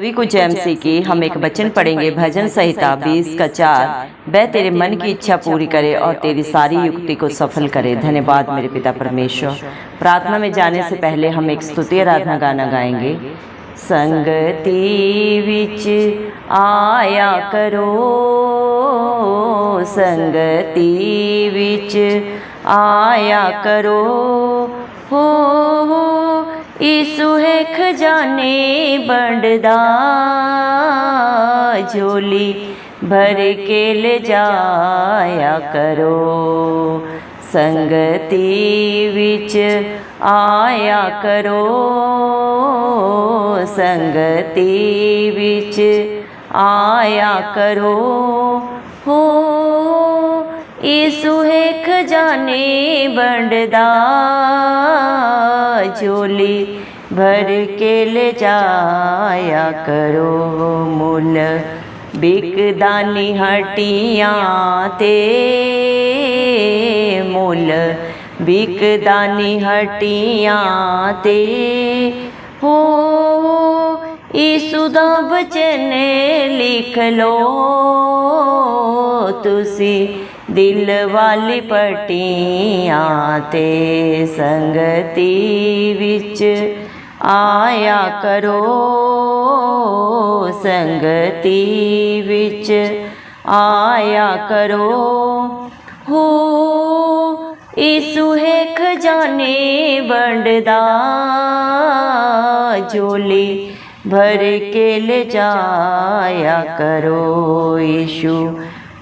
सभी को जय मसीह की। हम एक वचन पढ़ेंगे, भजन संहिता 20 का 4। वह तेरे मन की इच्छा पूरी करे और तेरी सारी युक्ति को सफल करे। धन्यवाद मेरे पिता परमेश्वर। प्रार्थना में जाने से पहले हम एक स्तुति आराधना गाना गाएंगे। संगति विच आया करो, संगति विच आया करो, हो यीशु है खजाने बंडदा, झोली भर के ले जाया करो। संगति विच आया करो, संगति विच आया करो, हो यीशु है खजाने बंडदा, झोली भर के ले जाया करो। मुल बिकदानी हटियां ते, मुल बिकदानी हटियां ते, हो यीशु दा बचन लिख लो तुसी दिल वाली पट्टियां ते। संगति विच आया करो, संगति विच आया करो, हो यीशु है खजाने बंडदा, झोली भर के ले जाया करो। यीशु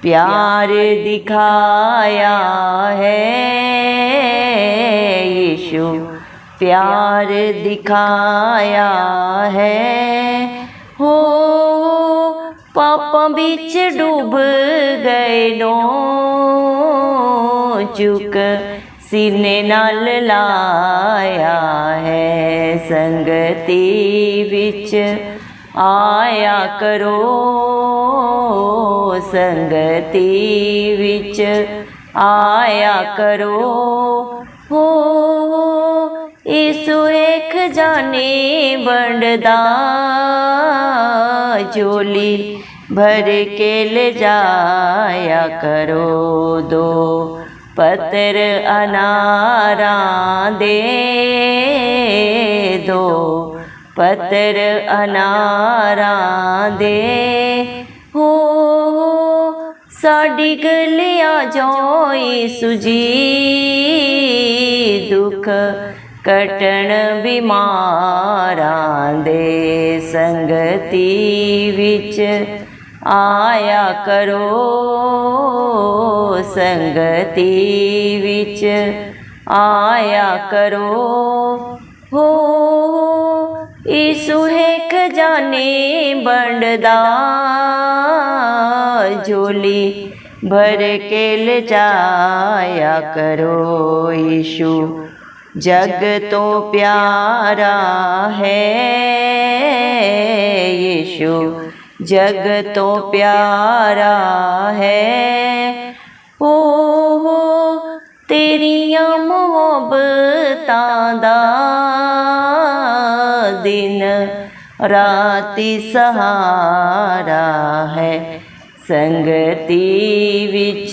प्यार दिखाया है, यीशु प्यार दिखाया है, हो पापा बिच डूब गए नो, चुक सीने नाल लाया है। संगति विच आया करो, संगति विच आया करो, हो यीशु है खजाने बंडदा, झोली भर के ले जाया करो। दो पत्र अनारा दे, दो पत्र अनारा दे, हो साड़ी गलिया जो यीशु जी, दुख कटन बीमारां दे। संगति विच आया करो, संगति विच आया करो, हो यीशु है खजाने बंडदा, झोली भर के ले जाया करो। यीशु जग तो प्यारा है, यीशु जग तो प्यारा है, ओ तेरिया मोहब्बतां दा दिन राती सहारा है। संगति विच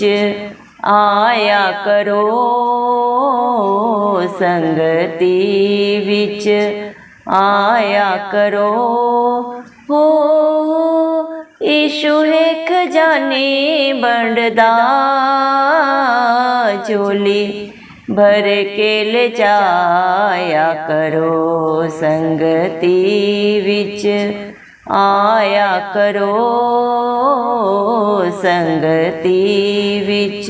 आया करो, संगति विच आया करो, हो यीशु है खजाने बंडदा, झोली भर के ले जाया करो। संगति विच आया करो, संगति विच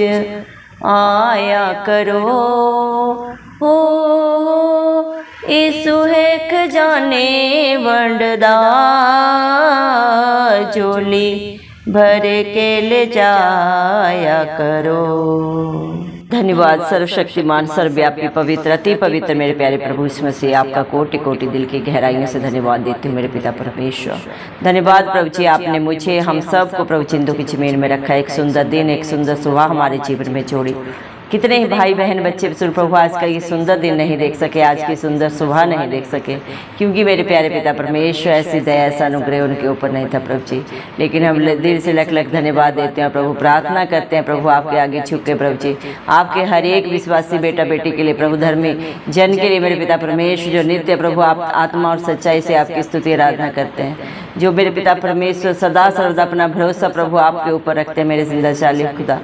आया करो, हो यीशु है खजाने बंडदा, झोली भर के ले जाया करो। धन्यवाद सर्वशक्तिमान सर्वव्यापी पवित्र अति पवित्र मेरे प्यारे प्रभु यीशु मसीह, आपका कोटि कोटि दिल की गहराइयों से धन्यवाद देती हूँ मेरे पिता परमेश्वर। धन्यवाद प्रभु जी, आपने मुझे हम सब को प्रभु चिंतों की जमीन में रखा। एक सुंदर दिन, एक सुंदर सुबह हमारे जीवन में जोड़ी। कितने ही भाई बहन बच्चे प्रभु आज का ये सुंदर दिन नहीं देख सके, आज की सुंदर सुबह नहीं देख सके, क्योंकि मेरे प्यारे पिता परमेश्वर ऐसी दया ऐसा अनुग्रह उनके ऊपर नहीं था प्रभु जी। लेकिन हम दिल से लख लख धन्यवाद देते हैं प्रभु, प्रार्थना करते हैं प्रभु आपके आगे झुक के प्रभु जी, आपके हर एक विश्वासी बेटा बेटी के लिए प्रभु, धर्मी जन के लिए मेरे पिता परमेश्वर जो नित्य प्रभु आप आत्मा और सच्चाई से आपकी स्तुति आराधना करते हैं, जो मेरे पिता परमेश्वर सदा सर्वदा अपना भरोसा प्रभु आपके ऊपर रखते हैं मेरे जिंदा चालिक खुदा।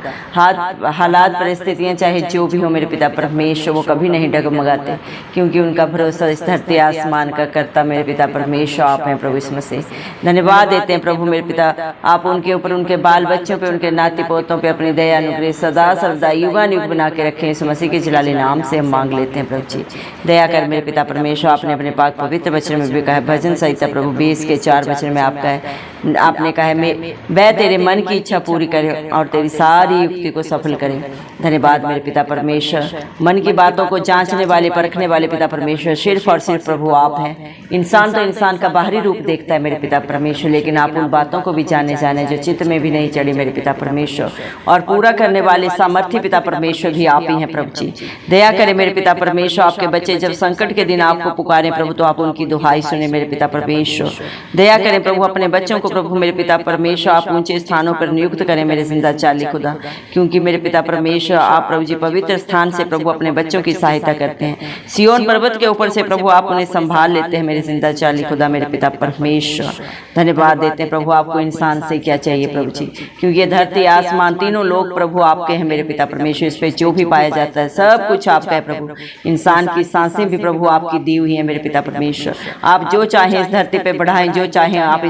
हालात परिस्थितियां चाहे जो भी हो मेरे पिता परमेश्वर वो कभी नहीं डगमगाते, क्योंकि उनका भरोसा इस धरती आसमान का करता मेरे पिता परमेश्वर आप हैं प्रभु। इसमें से धन्यवाद देते हैं प्रभु मेरे पिता, आप उनके ऊपर, उनके बाल बच्चों पे, उनके नाती पोतों पे अपनी दया अनुग्रह सदा सर्वदा युगानुयुग बना के रखें। इस मसीह के जलाली नाम से हम मांग लेते हैं प्रभु जी। दया कर मेरे पिता परमेश्वर, आपने अपने पाक पवित्र वचन में भी कहा है, भजन संहिता प्रभु 20 के 4 वचन में आपने कहा है, मैं तेरे मन की इच्छा पूरी करे और तेरी सारी युक्ति को सफल करे। धन्यवाद मेरे पिता परमेश्वर, मन की बातों को जांचने वाले परखने वाले पिता परमेश्वर सिर्फ और सिर्फ प्रभु आप हैं। इंसान तो इंसान का बाहरी रूप देखता है मेरे पिता परमेश्वर, लेकिन आप उन बातों को भी जाने जो चित्त में भी नहीं चढ़ी मेरे पिता परमेश्वर, और पूरा करने वाले सामर्थ्य पिता परमेश्वर भी आप ही हैं प्रभु जी। दया करें मेरे पिता परमेश्वर, आपके बच्चे जब संकट के दिन आपको पुकारें प्रभु तो आप उनकी दुहाई सुने मेरे पिता परमेश्वर। दया करें प्रभु, अपने बच्चों को प्रभु मेरे पिता परमेश्वर आप ऊंचे स्थानों पर नियुक्त करें मेरे जिंदा चाली खुदा, क्योंकि मेरे पिता परमेश्वर आप प्रभु जी पवित्र स्थान से प्रभु अपने बच्चों की सहायता करते हैं। सियोन पर्वत के ऊपर से प्रभु आप उन्हें संभाल लेते हैं मेरे जिंदा चाली खुदा मेरे पिता परमेश्वर। धन्यवाद देते हैं प्रभु, आपको इंसान से क्या चाहिए प्रभु जी, क्योंकि ये धरती आसमान तीनों लोग प्रभु आपके हैं मेरे पिता परमेश्वर। इस पे जो भी पाया जाता है सब कुछ आपका है प्रभु। इंसान की सांसें भी प्रभु आपकी दी हुई है मेरे पिता परमेश्वर। आप जो चाहें इस धरती पे बढ़ाएं, जो चाहें आप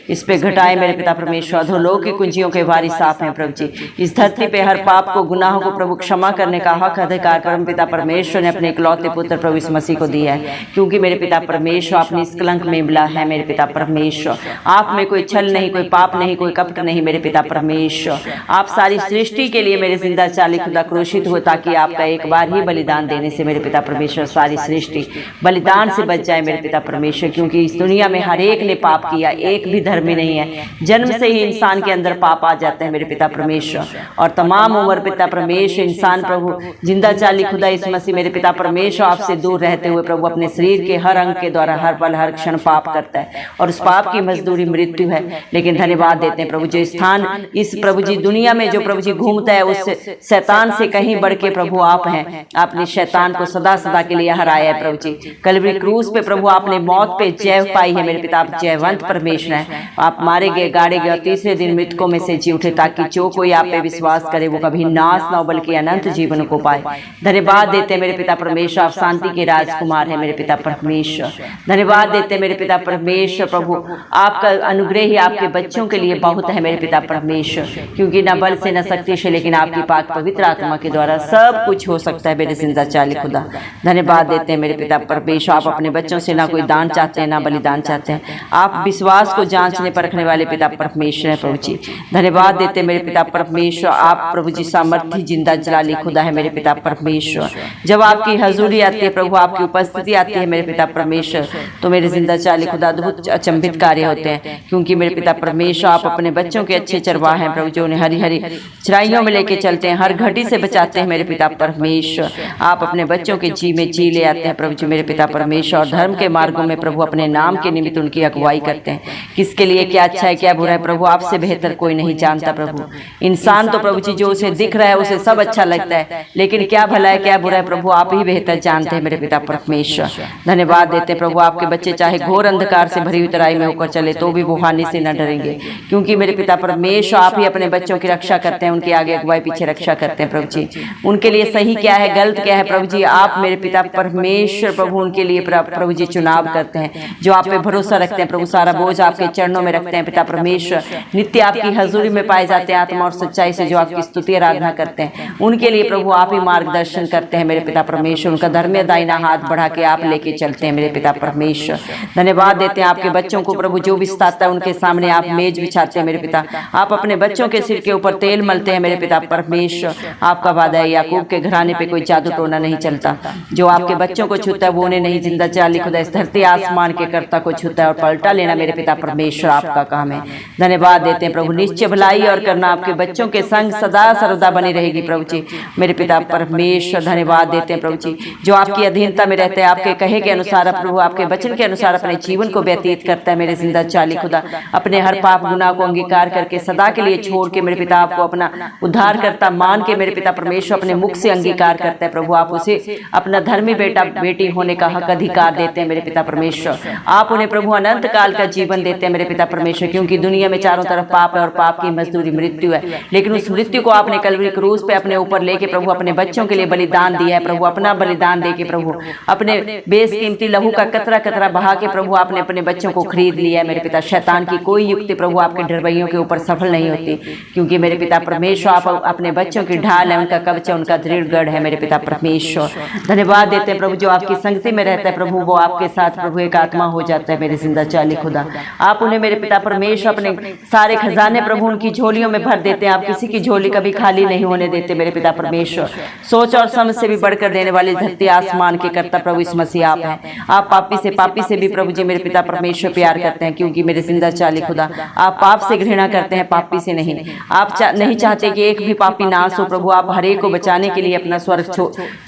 इस पे घटाएं मेरे पिता परमेश्वर। अधोलोक की कुंजियों के वारिस आप हैं प्रभु जी। इस धरती पे हर पाप को, गुनाहों को प्रभु क्षमा करने का हक अधिकार परम पिता परमेश्वर ने अपने इकलौते पुत्र प्रभु इस मसीह को दिया है, क्योंकि मेरे पिता परमेश्वर आप निष्कलंक में मिला है मेरे पिता परमेश्वर। आप में कोई छल नहीं, कोई पाप नहीं, कोई कपट नहीं मेरे पिता परमेश्वर। आप सारी सृष्टि के लिए मेरे जिंदा चाली खुदा क्रूशित हो, ताकि आपका एक बार ही बलिदान देने से मेरे पिता परमेश्वर सारी सृष्टि बलिदान से बच जाए मेरे पिता परमेश्वर। क्योंकि इस दुनिया में हर एक ने पाप किया, एक भी धर्मी नहीं है। जन्म से ही इंसान के अंदर पाप आ जाते हैं मेरे पिता परमेश्वर, और तमाम उम्र पिता परमेश्वर इंसान प्रभु जिंदा चाली खुदा इस मसीह मेरे पिता परमेश्वर आपसे दूर रहते हुए प्रभु अपने शरीर के हर अंग के द्वारा हर पल हर क्षण पाप करता है, और उस पाप की मजदूरी मृत्यु है। लेकिन धन्यवाद देते हैं प्रभु, जो स्थान इस प्रभु जी दुनिया में जो प्रभु जी घूमता है उस शैतान से कहीं बढ़ के प्रभु आप हैं। आपने शैतान को सदा सदा के लिए हराया है प्रभु जी। कलवरी क्रूस पे प्रभु आपने मौत पे जय पाई है मेरे पिता, आप जयवंत परमेश्वर हैं। आप मारे गए, गाड़े गए और तीसरे दिन मृतकों में से जी उठे, ताकि जो कोई आप पे विश्वास करे वो कभी नाश न हो बल्कि अनंत जीवन को पाए। धन्यवाद देते हैं मेरे पिता परमेश्वर, आप शांति के राजकुमार हैं मेरे पिता परमेश्वर। धन्यवाद देते हैं मेरे पिता परमेश्वर, प्रभु आपका अनुग्रह ही आपके बच्चों के लिए बहुत है मेरे पिता परमेश्वर, क्योंकि न बल से न शक्ति से लेकिन आपकी पाक पवित्र आत्मा के द्वारा सब कुछ हो सकता है मेरे जिंदा चाली खुदा। धन्यवाद देते हैं मेरे पिता परमेश्वर, आप अपने बच्चों से ना कोई दान चाहते हैं ना बलिदान चाहते हैं। आप विश्वास को जांचने परखने वाले पिता परमेश्वर हैं प्रभु जी। धन्यवाद देते हैं मेरे पिता परमेश्वर, आप प्रभु जी सामर्थ्य जिंदा जलाली खुदा है मेरे पिता परमेश्वर। जब आपकी हजूरी आती है प्रभु, आपकी उपस्थिति आती है मेरे पिता परमेश्वर, तो मेरे जिंदा चाली खुदा अद्भुत अचंभित कार्य होते हैं, क्योंकि मेरे पिता परमेश्वर आप अपने बच्चों के अच्छे चरवाह हैं प्रभु, जो उन्हें हरी हरी चराइयों में लेके चलते हैं, हर घटी से बचाते हैं मेरे पिता परमेश्वर। आप अपने बच्चों के जी में जी ले आते हैं प्रभु जी मेरे पिता परमेश्वर, और धर्म के मार्गों में प्रभु अपने नाम के निमित्त उनकी अगुवाई करते हैं। किसके लिए क्या अच्छा है क्या बुरा है प्रभु आपसे बेहतर कोई नहीं जानता प्रभु। इंसान तो प्रभु जी जो उसे दिख रहा है उसे सब अच्छा लगता है, लेकिन क्या भला है क्या बुरा है प्रभु आप ही बेहतर जानते हैं मेरे पिता परमेश्वर। धन्यवाद देते हैं प्रभु, आपके बच्चे चाहे घोर अंधकार से भरी हुई तराई में होकर चले तो भी वो हानि से न डरेंगे, क्योंकि मेरे पिता परमेश्वर आप ही अपने बच्चों की रक्षा करते हैं, उनके आगे अगुवाई पीछे रक्षा करते हैं प्रभु जी। उनके लिए सही क्या है गलत क्या है प्रभु जी आप मेरे पिता परमेश्वर प्रभु उनके लिए प्रभु जी चुनाव करते हैं। जो आप पे भरोसा रखते हैं प्रभु, सारा बोझ आपके चरणों में रखते हैं पिता परमेश्वर, नित्य आपकी हजूरी में पाए जाते हैं आत्मा और सच्चाई से, जो आपकी स्तुति आराधना करते हैं उनके लिए प्रभु आप ही मार्गदर्शन करते हैं मेरे पिता परमेश्वर। उनका धर्म दाहिना हाथ बढ़ा के आप लेके चलते हैं मेरे पिता परमेश्वर। धन्यवाद देते हैं आपके बच्चों को प्रभु, जो भी सताता है उनके सामने आप मेज बिछाते हैं मेरे पिता। आप अपने बच्चों के सिर के ऊपर तेल मलते हैं मेरे पिता परमेश्वर। आपका वादा है याकूब के घराने पे कोई जादू टोना नहीं चलता। जो आपके बच्चों को छूता है वो उन्हें नहीं, जिंदा चाली खुदा इस धरती आसमान के कर्ता को छूता है और पलटा लेना मेरे पिता परमेश्वर श्राप का काम है। धन्यवाद देते हैं प्रभु, निश्चय भलाई और करना आपके बच्चों के संग सदा सर्वदा बनी रहेगी प्रभु जी मेरे पिता परमेश्वर। धन्यवाद देते हैं प्रभु जी, जो आपकी अधीनता में रहते हैं, आपके कहे के अनुसार प्रभु, आपके वचन के अनुसार अपने जीवन को व्यतीत करता है मेरे जिंदा चाली खुदा, अपने हर पाप गुनाह को अंगीकार करके सदा के लिए छोड़ के मेरे पिता आपको अपना उद्धार करता मान के मेरे पिता परमेश्वर अपने मुख से अंगीकार करता है प्रभु। आप उसे अपना धर्मी बेटा बेटी होने का हक अधिकार देते हैं मेरे पिता परमेश्वर। आप उन्हें प्रभु अनंत काल का जीवन देते हैं मेरे पिता परमेश्वर, क्योंकि दुनिया में चारों तरफ पाप है और पाप की मजदूरी मृत्यु है, लेकिन उस मृत्यु को आपने कलवरी क्रूस पे अपने ऊपर लेके प्रभु अपने बच्चों के लिए बलिदान दिया है प्रभु। अपना बलिदान देके प्रभु अपने बेसकीमती लहू का कतरा कतरा बहा के प्रभु आपने अपने बच्चों को खरीद लिया है मेरे पिता। शैतान की कोई युक्ति प्रभु आपके डरवैयों के ऊपर सफल नहीं होती, क्योंकि मेरे पिता परमेश्वर आप अपने बच्चों की ढाल है, उनका कवच है, उनका दृढ़ गढ़ है मेरे पिता परमेश्वर। धन्यवाद देते हैं प्रभु, जो आपकी संगति में रहता है प्रभु वो आपके साथ प्रभु एक आत्मा हो जाता है मेरे जिंदा चाली खुदा। आप उन्हें मेरे पिता परमेश्वर अपने सारे खजाने प्रभु उनकी झोलियों में भर देते हैं, आप किसी की झोली कभी खाली नहीं होने देते मेरे पिता परमेश्वर। सोच और समझ से भी बढ़कर देने वाले धरती आसमान के कर्ता प्रभु इस मसीह आप हैं। आप पापी से भी प्रभु जी मेरे पिता परमेश्वर प्यार करते हैं, क्योंकि मेरे जिंदा चाली खुदा आप पाप से घृणा करते हैं, पापी से नहीं। आप नहीं चाहते कि एक भी पापी नाश हो प्रभु। आप हर एक को बचाने के लिए अपना स्वर्ग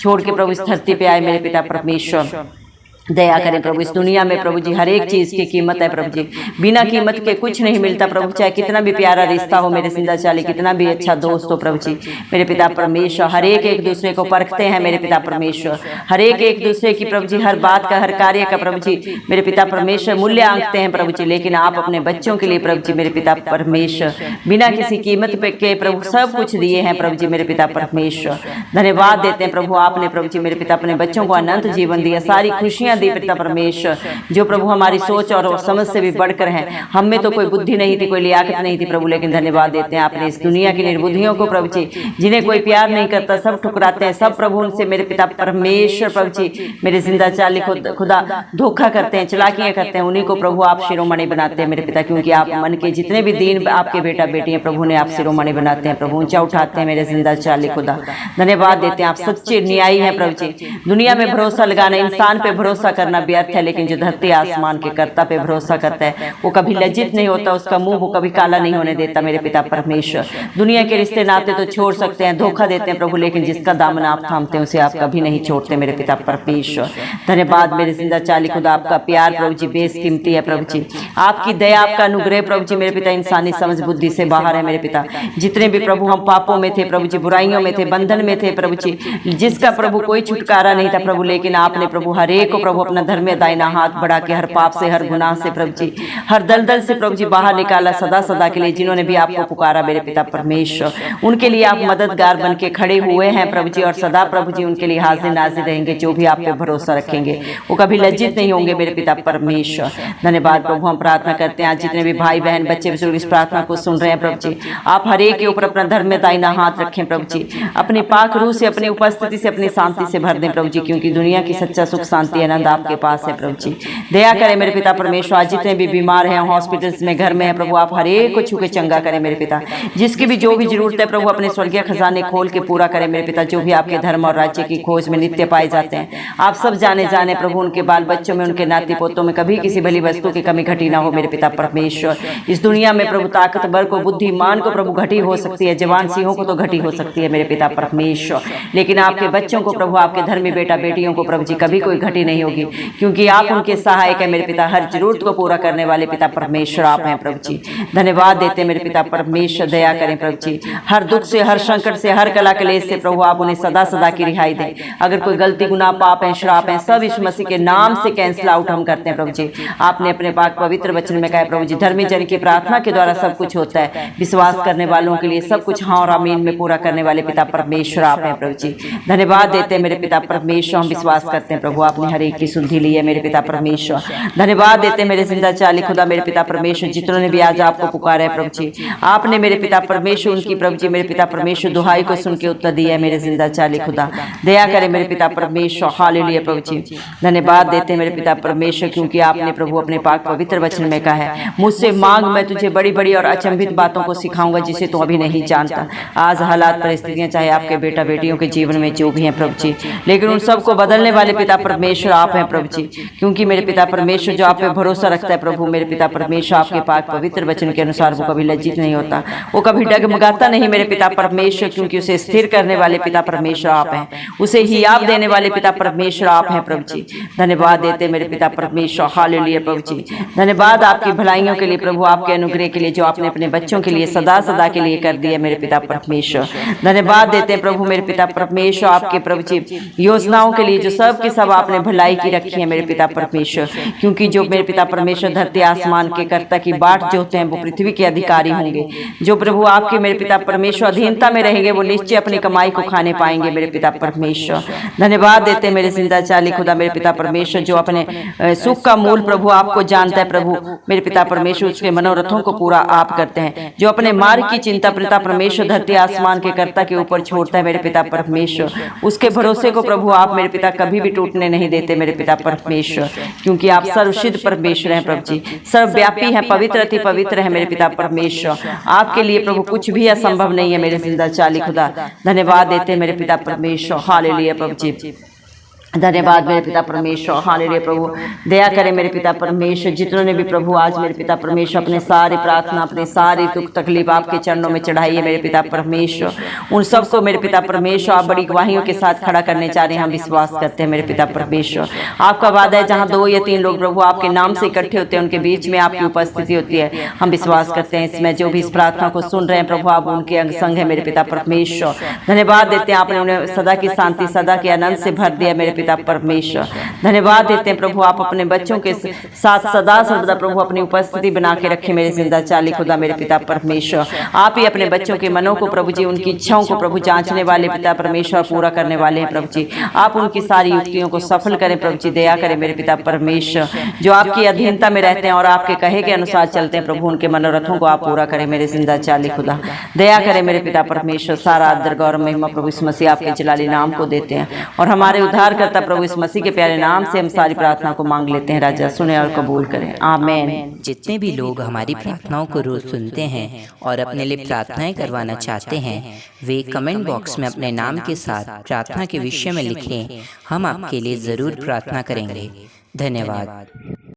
छोड़ के प्रभु इस धरती पे आए मेरे पिता परमेश्वर। दया करें प्रभु, इस दुनिया में प्रभु जी हर एक चीज की कीमत है प्रभु जी, बिना कीमत के कुछ नहीं मिलता प्रभु, चाहे कितना भी प्यारा रिश्ता हो मेरे जिंदा चाली, कितना भी अच्छा दोस्त हो प्रभु जी मेरे पिता परमेश्वर। हर एक दूसरे को परखते हैं मेरे पिता परमेश्वर, हर एक दूसरे की प्रभु जी हर बात का हर कार्य का प्रभु जी मेरे पिता परमेश्वर मूल्य आंकते हैं प्रभु जी, लेकिन आप अपने बच्चों के लिए प्रभु जी मेरे पिता परमेश्वर बिना किसी कीमत पे के प्रभु सब कुछ दिए हैं प्रभु जी मेरे पिता परमेश्वर। धन्यवाद देते हैं प्रभु, आपने प्रभु जी मेरे पिता अपने बच्चों को अनंत जीवन दिया, सारी खुशियां दी पिता परमेश्वर, जो प्रभु हमारी सोच और समझ से भी बढ़कर हैं। हम में तो कोई बुद्धि नहीं थी, कोई लियाकत नहीं थी प्रभु, लेकिन धन्यवाद देते हैं आपने इस दुनिया की निर्बुद्धियों को प्रभु जी, जिन्हें कोई प्यार नहीं करता, सब ठुकराते हैं, सब प्रभु उनसे मेरे पिता परमेश्वर प्रभु जी मेरे जिंदा चाली खुदा धोखा करते हैं, चलाकियां करते हैं, उन्हीं को प्रभु आप शिरोमणि बनाते हैं मेरे पिता, क्योंकि आप मन के जितने भी दीन आपके बेटा बेटी हैं प्रभु ने आप शिरोमणि बनाते हैं प्रभु, ऊंचा उठाते हैं मेरे जिंदा चाली खुदा। धन्यवाद देते हैं, आप सच्चे न्यायी हैं प्रभु जी। दुनिया में भरोसा लगाना, इंसान पे भरोसा करना व्यर्थ है, लेकिन जो धरती आसमान के कर्ता पे भरोसा करता है वो कभी लज्जित नहीं होता, उसका मुंह वो कभी काला नहीं होने देता मेरे पिता परमेश्वर। दुनिया के रिश्ते नाते तो छोड़ सकते हैं, धोखा देते हैं प्रभु, लेकिन जिसका दामन आप थामते हैं उसे आप कभी नहीं छोड़ते मेरे पिता परमेश्वर। धन्यवाद मेरे जिंदा चाली खुदा, आपका प्यार प्रभु जी बेसकीमती है प्रभु जी, आपकी दया आपका अनुग्रह प्रभु जी मेरे पिता इंसानी समझ बुद्धि से बाहर है मेरे पिता। जितने भी प्रभु हम पापों में थे प्रभु जी, बुराइयों में थे, बंधन में थे प्रभु जी, जिसका प्रभु कोई छुटकारा नहीं था प्रभु, लेकिन आपने प्रभु हर एक को प्रभु अपना धर्म दाहिना हाथ बढ़ा के हर पाप से हर गुनाह से प्रभु जी हर दलदल से प्रभु जी बाहर निकाला सदा सदा के लिए। जिन्होंने भी आपको पुकारा मेरे पिता परमेश्वर, उनके लिए आप मददगार बन के खड़े हुए हैं प्रभु जी, और सदा प्रभु जी उनके लिए हाजिर नाजिर रहेंगे। जो भी आप पे भरोसा रखेंगे वो कभी लज्जित नहीं होंगे मेरे पिता परमेश्वर। धन्यवाद प्रभु, हम प्रार्थना करते हैं आज जितने भी भाई बहन बच्चे बुजुर्ग इस प्रार्थना को सुन रहे हैं प्रभु जी, आप हर एक के ऊपर अपना धर्म दाहिना हाथ रखें प्रभु जी, अपनी पाक रूह से अपनी उपस्थिति से अपनी शांति से भर दें प्रभु जी, क्योंकि दुनिया की सच्चा सुख शांति आनंद आपके पास है प्रभु जी। दया करें मेरे पिता परमेश्वर, आज जितने भी बीमार हैं हॉस्पिटल्स में घर में है प्रभु, आप हर एक को छू के चंगा करें मेरे पिता, जिसकी भी जो भी जरूरत है प्रभु अपने स्वर्गीय खजाने खोल के पूरा करें मेरे पिता। जो भी आपके धर्म और राज्य की खोज में नित्य पाए जाते हैं आप सब जाने प्रभु, उनके बाल बच्चों में उनके नाती पोतों में कभी किसी भली वस्तु की कमी घटी ना हो मेरे पिता परमेश्वर। इस दुनिया में प्रभु ताकतवर को बुद्धिमान को प्रभु घटी हो सकती है, जवान सिंहों को तो घटी हो सकती है मेरे पिता परमेश्वर, लेकिन आपके बच्चों को प्रभु आपके धर्मी बेटा बेटियों को प्रभु जी कभी कोई घटी नहीं होगी, क्योंकि आप उनके सहायक है मेरे पिता, हर जरूरत को पूरा करने वाले पिता परमेश्वर आप हैं प्रभु जी। धन्यवाद देते मेरे पिता परमेश्वर, दया करें प्रभु जी, हर दुख से हर संकट से हर कला कलेश से प्रभु आप उन्हें सदा सदा की रिहाई दें। अगर कोई गलती गुनाह पाप है श्राप है सब यीशु मसीह के नाम से कैंसिल आउट हम करते हैं प्रभु जी। आपने अपने पाक पवित्र वचन में कहा प्रभु जी, धर्मी जन की प्रार्थना के द्वारा सब कुछ होता है, विश्वास करने वालों के लिए सब कुछ हाँ और आमीन में पूरा करने वाले पिता परमेश्वर आप हैं प्रभु जी। धन्यवाद देते हैं मेरे पिता परमेश्वर, हम विश्वास करते हैं प्रभु आपने हर एक की सुधि ली है मेरे पिता परमेश्वर। धन्यवाद देते मेरे जिंदा चाली खुदा मेरे पिता परमेश्वर, जितने ने भी आज आपको पुकारा है प्रभु जी, आपने मेरे पिता परमेश्वर उनकी प्रभु जी मेरे पिता परमेश्वर दुहाई को सुन के उत्तर दिया है मेरे जिंदा चाली खुदा। दया करे मेरे पिता परमेश्वर, हालेलुया प्रभु जी। धन्यवाद देते मेरे पिता परमेश्वर, क्योंकि आपने प्रभु अपने पाक पवित्र वचन में कहा है, मुझसे मांग मैं तुझे बड़ी बड़ी और अचंभित बातों को सिखाऊंगा जिसे तू अभी नहीं जानता। आज हालात परिस्थितियां चाहे आपके बेटा बेटियों के जीवन में जो भी हैं प्रभु जी, लेकिन उन सबको बदलने वाले पिता परमेश्वर आप आप हैं प्रभु जी, क्योंकि मेरे पिता परमेश्वर जो आप पे भरोसा रखता है प्रभु, मेरे पिता परमेश्वर आपके पाक पवित्र वचन के अनुसार वो कभी लज्जित नहीं होता, वो कभी डगमगाता नहीं मेरे पिता परमेश्वर, क्योंकि उसे स्थिर करने वाले पिता परमेश्वर आप हैं, उसे ही आप देने वाले पिता परमेश्वर आप हैं प्रभु जी। धन्यवाद देते मेरे पिता परमेश्वर, हालेलुया प्रभु जी। धन्यवाद आपकी भलाइयों के लिए प्रभु, आपके अनुग्रह के लिए जो आपने अपने बच्चों के लिए सदा सदा के लिए कर दिया मेरे पिता परमेश्वर। धन्यवाद देते हैं प्रभु मेरे पिता परमेश्वर आपके प्रभु जी योजनाओं के लिए जो सब की सब आपने भलाई की रखी है मेरे पिता परमेश्वर, क्योंकि जो मेरे पिता परमेश्वर धरती आसमान के कर्ता की बाट जोते हैं वो पृथ्वी के अधिकारी होंगे। जो प्रभु आपके मेरे पिता परमेश्वर अधीनता में रहेंगे वो निश्चय अपनी कमाई को खाने पाएंगे मेरे पिता परमेश्वर। धन्यवाद देते हैं मेरे जिंदा चाली खुदा मेरे पिता परमेश्वर जो अपने सुख का मूल प्रभु आपको जानता है प्रभु मेरे पिता परमेश्वर, उसके मनोरथों को पूरा आप करते हैं। जो अपने मार्ग की चिंता पिता परमेश्वर धरती आसमान के कर्ता के ऊपर छोड़ता है मेरे पिता परमेश्वर, उसके भरोसे को प्रभु आप मेरे पिता कभी भी टूटने नहीं देते मेरे पिता परमेश्वर, क्योंकि आप सर्वसिद्ध परमेश्वर हैं प्रभु जी, सर्वव्यापी हैं, पवित्र अति पवित्र है मेरे पिता परमेश्वर। आपके लिए प्रभु कुछ भी असंभव नहीं है मेरे जिंदा चाली खुदा। धन्यवाद देते हैं मेरे पिता परमेश्वर, हालेलुया प्रभु जी। धन्यवाद मेरे पिता परमेश्वर, हालेलुया प्रभु। दया करें मेरे पिता परमेश्वर, जितनों ने भी प्रभु आज मेरे पिता परमेश्वर अपने सारी प्रार्थना अपने सारी दुख तकलीफ आपके चरणों में चढ़ाई है मेरे पिता परमेश्वर, उन सबको मेरे पिता परमेश्वर आप बड़ी गवाहियों के साथ खड़ा करने चाह रहे हैं। हम विश्वास करते हैं मेरे पिता परमेश्वर, आपका वादा है जहाँ 2 या 3 लोग प्रभु आपके नाम से इकट्ठे होते हैं उनके बीच में आपकी उपस्थिति होती है। हम विश्वास करते हैं इसमें जो भी इस प्रार्थना को सुन रहे हैं प्रभु आप उनके अंग संग है मेरे पिता परमेश्वर। धन्यवाद देते हैं आपने उन्हें सदा की शांति सदा के आनंद से भर दिया मेरे पिता परमेश्वर। धन्यवाद देते हैं प्रभु आप अपने बच्चों के साथ सदा सर्वदा प्रभु अपनी उपस्थिति बना के रखे मेरे जिंदा चाली खुदा मेरे पिता परमेश्वर। आप ही अपने बच्चों के मनों को प्रभु जी उनकी इच्छाओं को प्रभु जांचने वाले पिता परमेश्वर पूरा करने वाले हैं प्रभु जी। आप उनकी सारी युक्तियों को सफल करें प्रभु जी, दया करें मेरे पिता परमेश्वर। जो आपकी अधीनता में रहते हैं और आपके कहे के अनुसार चलते हैं प्रभु उनके मनोरथों को आप पूरा करें मेरे जिंदा चाली खुदा। दया करें मेरे पिता परमेश्वर। सारा आदर गौरव महिमा प्रभु इस मसीह आपके जलाली नाम को देते हैं और हमारे उद्धार करता प्रभु इस मसीह के प्यारे नाम से हम सारी प्रार्थना को मांग लेते हैं। राजा सुने और कबूल करें, आमीन। जितने भी लोग हमारी प्रार्थनाओं को रोज सुनते हैं और अपने लिए प्रार्थनाएं करवाना चाहते हैं वे कमेंट बॉक्स में अपने नाम के साथ प्रार्थना के विषय में लिखें, हम आपके लिए जरूर प्रार्थना करेंगे। धन्यवाद।